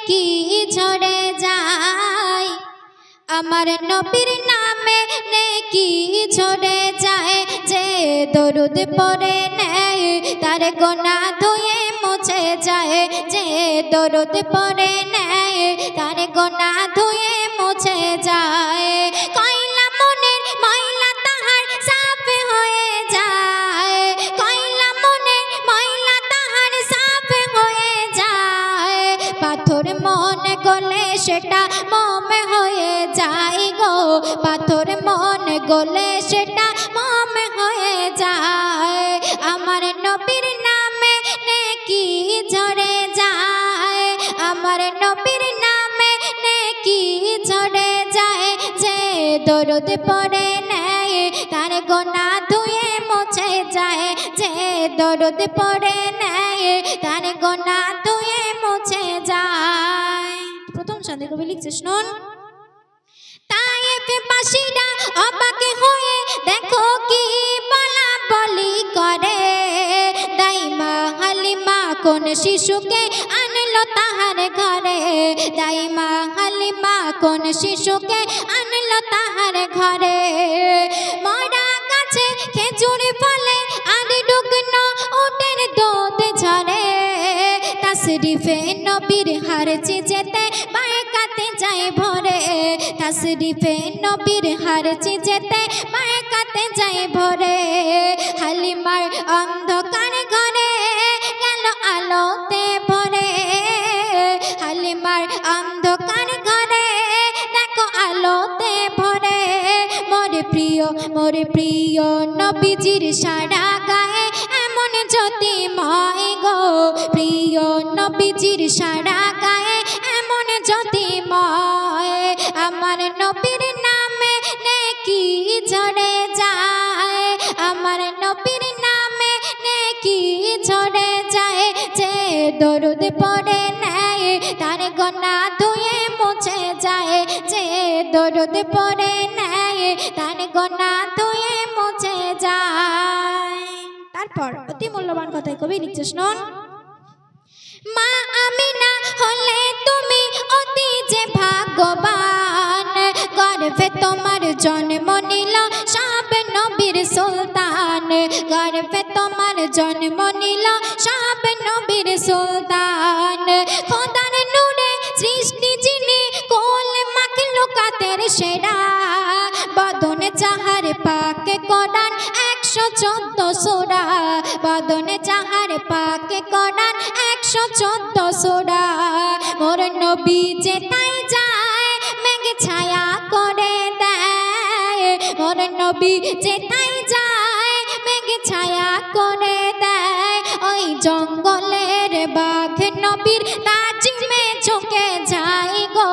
নেকি ঝরে যায় আমার নবীর নামে নেকি ঝরে যায় যে দরুদ পড়ে নেয় তার গুনাহ ধুয়ে মুছে যায় যে দরুদ পড়ে নেয় তার গুনাহ ধুয়ে মুছে যায় কয়লা মনের ময়লা তাহার সাফ হয়ে যায় কয়লা মনের ময়লা তাহার সাফ হয়ে যায় পাথর মন গলে সেটা মোম হয়ে যায় গো পাথর মন গলে সেটা মোম হয়ে যায় আমার নবীর নামে নেকি ঝরে যায় আমার নবীর নামে নেকি ঝরে যায় যে দরুদ পড়ে নেয় তার গুনাহ ধুয়ে মুছে যায় যে দরুদ পড়ে নেয় তার গুনাহ ধুয়ে মুছে যায় প্রথম ছন্দে কবি লিখছে শুনুন তায়েফ বাসীরা অবাক হয়ে দেখো কি বলা বলি করে দাইমা হালিমা কোন শিশুকে আনলো তাহার ঘরে দাইমা হালিমা কোন শিশুকে আনলো তাহার ঘরে মরা গাছে খেজুর ফলে আর ডুগনো উটের দুধ ঝরে তাশরিফে নবীর হারছে যেতে বায়কাতে যায় ভরে তাশরিফে নবীর হারছে যেতে বায়কাতে যায় ভরে হালিমার অন্ধকার ঘরে গেল আলোতে ভরে হালিমার অন্ধকার ঘরে দেখো আলোতে ভরে মোরে প্রিয় নবীজির সারা গায়ে এমন জ্যোতিময় গো প্রিয় নবীজির সারা গায়ে এমন জ্যোতিময় আমার নবীর নামে নেকি ঝরে যায় আমার নবীর নামে নেকি ঝরে যায় যে দরুদ পড়ে নেয় তার গুনাহ ধুয়ে মুছে যায় যে দরুদ পড়ে নেয় তার গুনাহ ধুয়ে মুছে যায় তারপর অতি মূল্যবান কথাই কবি লিখছে শুনুন মা আমিনা হলে তুমি অতি যে ভাগ্যবান গর্ভে তোমার জন্ম নিল সব নবীর সুলতান গর্ভে তোমার জন্ম নিল সব নবীর সুলতান খোদার নূরে সৃষ্টি যিনি কোল মাখলুকাতের সেরা বদনে যাহার পাকে কোরআন 114 সূরা বদনে যাহার পাকে কোরআন 114 সূরা মোর নবী যেতাই যায় মেঘ ছায়া করে দেয় মোর নবী যেতাই যায় মেঘ ছায়া করে দেয় ওই জঙ্গলের বাঘ নবীর তাজিমে ঝুঁকে যায় গো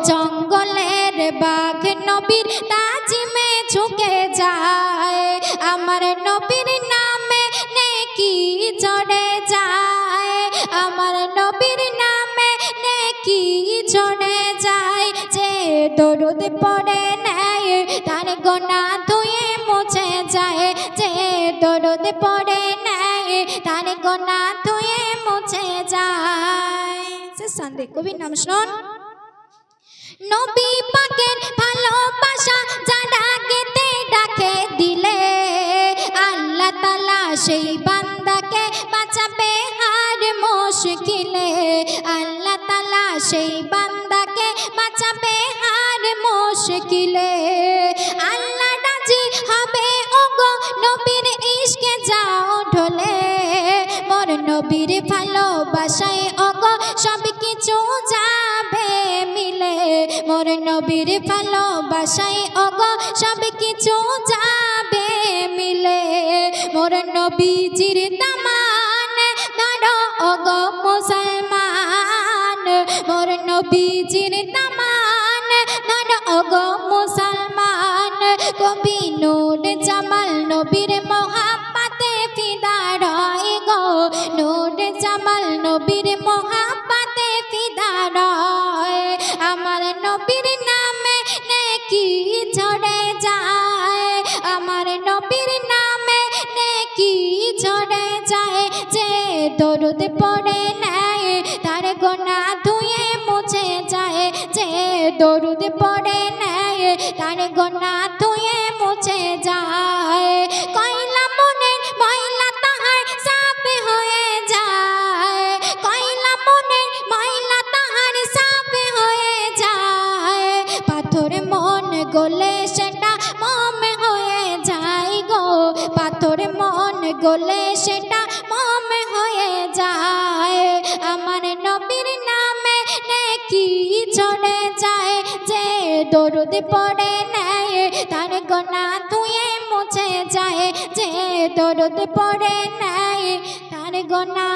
জঙ্গলের বাঘ নবীর তাজিমে ঝুঁকে যায় আমার নবীর নামে নেকি ঝরে যায় আমার নবীর নামে নেকি ঝরে যায় যে দরুদ পড়ে নেয় তার গুনাহ ধুয়ে মুছে যায় যে দরুদ পড়ে নেয় তার গুনাহ ধুয়ে মুছে যায় সে সন্দে কবির নাম শুনুন নবী পাকের ভালোবাসা যারা গেতে ডাকে দিলে আল্লাহ তাআলা সেই বান্দাকে বাঁচাবে হার মুশকিলে আল্লাহ তাআলা সেই বান্দাকে বাঁচাবে হার মুশকিলে আল্লাহ রাজি হবে ওগো নবীর ইশকে যাও ঢলে মোর নবীর ভালোবাসায় ওগো সব কিছু যাবে মিলে মোর নবীর ভালোবাসায় ওগো সব কিছু যাবে মিলে মোর নবীজির দামান ধরো ওগো মুসলমান মোর নবীজির দামান ধরো ওগো মুসলমান কবি নূর জামাল নবীর মোহাব্বতে ফিদা রয় গো নূর জামাল নবীর মোহাব্বতে ফিদা রয় আমার নবীর নামে নেকি ঝরে যায় আমার নবীর নামে নেকি ঝরে যায় যে দরুদ পড়ে নেয় তার গুনাহ ধুয়ে দরুদ পড়ে নেয় তার গোনা ধুয়ে মুছে যায় কয়লা মনের ময়লা তাহার সাফ হয়ে যায় কয়লা মনের ময়লা তাহার সাফ হয়ে যায় পাথর মন গলে সেটা মোম হয়ে যায় গো পাথর মন গলে সেটা মোম হয়ে যায় আমার নবীর নামে নেকি ঝরে যায় যে দরুদ পড়ে নেয় তার গোনা ধুয়ে মুছে যায় যে দরুদ পড়ে নেয় তার গোনা